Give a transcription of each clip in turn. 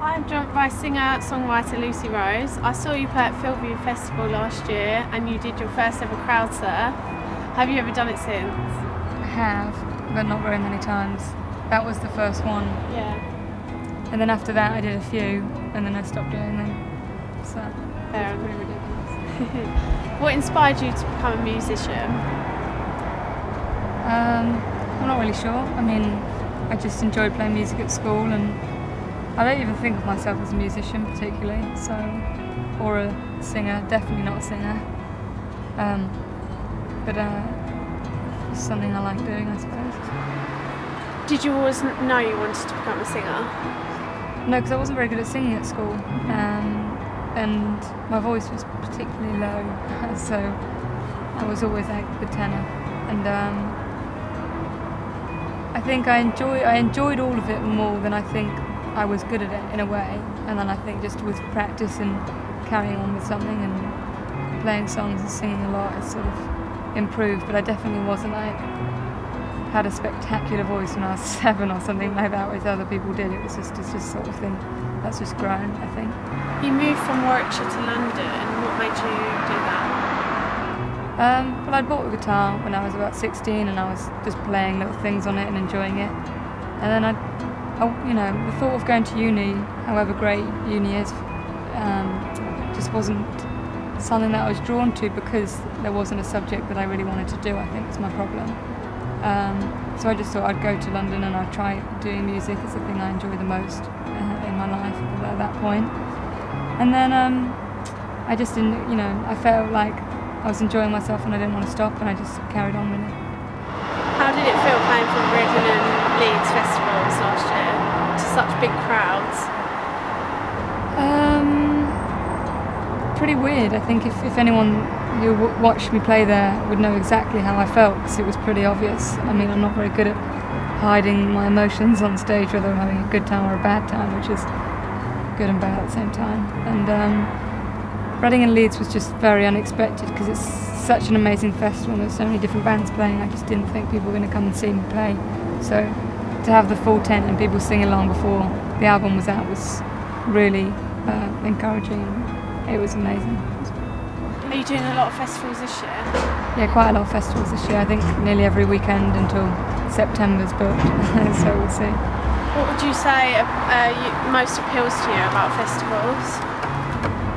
I'm joined by singer-songwriter Lucy Rose. I saw you play at Fieldview Festival last year and you did your first ever crowd surf. Have you ever done it since? I have, but not very many times. That was the first one. Yeah. And then after that I did a few and then I stopped doing them. So Fair it's pretty ridiculous. What inspired you to become a musician? I'm not really sure. I mean, I just enjoyed playing music at school and I don't even think of myself as a musician particularly, so, or a singer, definitely not a singer. But it's something I like doing, I suppose. Did you always know you wanted to become a singer? No, because I wasn't very good at singing at school, and my voice was particularly low, so I was always like the tenor. And I think I enjoyed all of it more than I think I was good at it in a way. And then I think just with practice and carrying on with something and playing songs and singing a lot, it's sort of improved. But I definitely wasn't like had a spectacular voice when I was 7 or something like that, which other people did. It's just sort of thing that's just grown, I think. You moved from Warwickshire to London. What made you do that? Well, I'd bought a guitar when I was about 16 and I was just playing little things on it and enjoying it. And then you know, the thought of going to uni, however great uni is, just wasn't something that I was drawn to because there wasn't a subject that I really wanted to do. I think it's my problem. So I just thought I'd go to London and I'd try doing music. It's the thing I enjoy the most in my life at that point. And then I just didn't, you know, I felt like I was enjoying myself and I didn't want to stop and I just carried on with it. How did it feel playing from Reading and Leeds festivals last year to such big crowds? Pretty weird. I think if anyone who watched me play there would know exactly how I felt because it was pretty obvious. I mean, I'm not very good at hiding my emotions on stage, whether I'm having a good time or a bad time, which is good and bad at the same time. And Reading and Leeds was just very unexpected because it's such an amazing festival and there's so many different bands playing. I just didn't think people were going to come and see me play. So to have the full tent and people sing along before the album was out was really encouraging. It was amazing. Are you doing a lot of festivals this year? Yeah, quite a lot of festivals this year. I think nearly every weekend until September's booked, so we'll see. What would you say most appeals to you about festivals?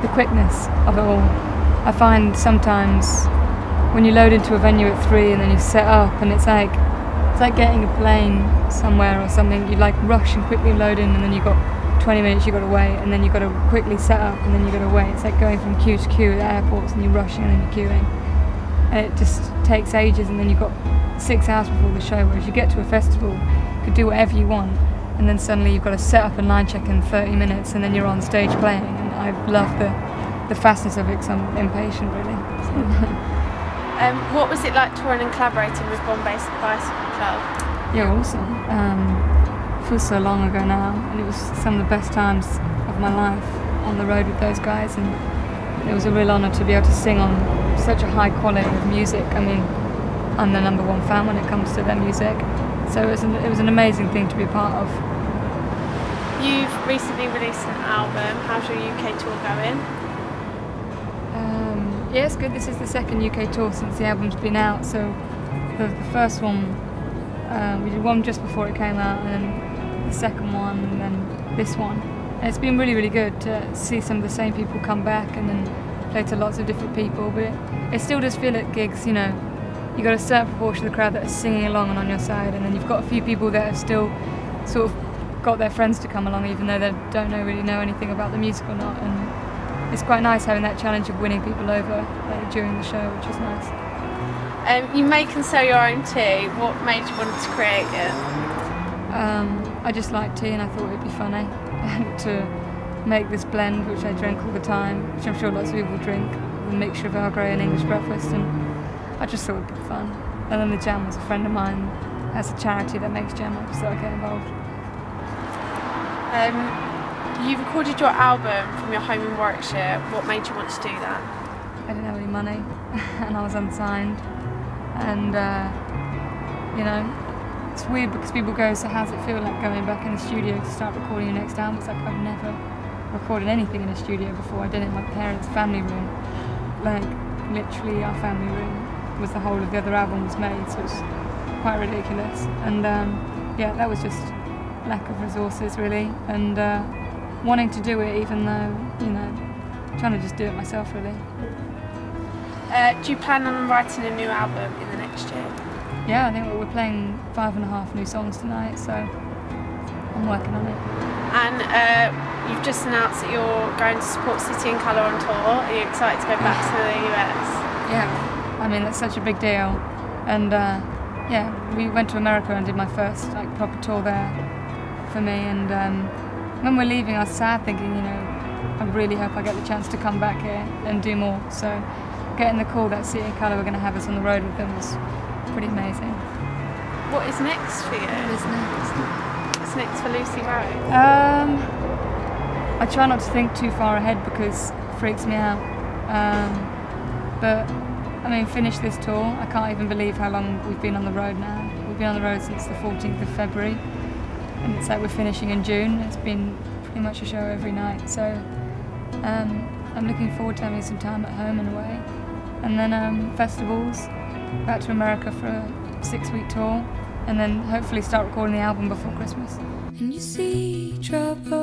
The quickness of it all. I find sometimes when you load into a venue at 3 and then you set up and it's like getting a plane somewhere or something. You like rush and quickly load in and then you've got 20 minutes you've got to wait and then you've got to quickly set up and then you've got to wait. It's like going from queue to queue at airports and you're rushing and then you're queuing. And it just takes ages and then you've got 6 hours before the show, whereas you get to a festival, you could do whatever you want and then suddenly you've got to set up and line check in 30 minutes and then you're on stage playing. And I love the fastness of it because I'm impatient really. What was it like touring and collaborating with Bombay Bicycle Club? Yeah, awesome. It feels so long ago now and it was some of the best times of my life on the road with those guys, and it was a real honour to be able to sing on such a high quality of music. I mean, I'm the #1 fan when it comes to their music, so it was an amazing thing to be a part of. You've recently released an album. How's your UK tour going? Yeah, it's good. This is the second UK tour since the album's been out, so the first one, we did one just before it came out and then the second one and then this one. And it's been really, really good to see some of the same people come back and then play to lots of different people, but it still does feel at gigs, you know, you've got a certain proportion of the crowd that are singing along and on your side, and then you've got a few people that have still sort of got their friends to come along even though they don't really know anything about the music or not, and it's quite nice having that challenge of winning people over during the show, which is nice. You make and sell your own tea. What made you want to create it? I just like tea and I thought it'd be funny to make this blend, which I drink all the time, which I'm sure lots of people drink, a mixture of Earl Grey and English breakfast, and I just thought it'd be fun. And then the jam was a friend of mine has a charity that makes jam up, so I get involved. You recorded your album from your home in Warwickshire. What made you want to do that? I didn't have any money and I was unsigned, and you know, it's weird because people go, so how's it feel like going back in the studio to start recording your next album? It's like I've never recorded anything in a studio before. I did it in my parents' family room. Like, literally our family room was the whole of the other album was made, so it's quite ridiculous. And yeah, that was just lack of resources really, and wanting to do it even though, you know, trying to just do it myself really. Do you plan on writing a new album in the next year? Yeah, I think we're playing 5.5 new songs tonight, so I'm working on it. And you've just announced that you're going to support City and Colour on tour. Are you excited to go back to the US? Yeah, I mean, that's such a big deal. And yeah, we went to America and did my first like proper tour there for me. And when we're leaving, I was sad thinking, you know, I really hope I get the chance to come back here and do more. So getting the call that City and Colour were going to have us on the road with them was pretty amazing. What is next for you? What is next? What's next for Lucy Rose? I try not to think too far ahead because it freaks me out. But I mean, finish this tour. I can't even believe how long we've been on the road now. We've been on the road since the 14th of February, and it's like we're finishing in June. It's been pretty much a show every night. So I'm looking forward to having some time at home and away. And then festivals, back to America for a 6-week tour, and then hopefully start recording the album before Christmas. And you see trouble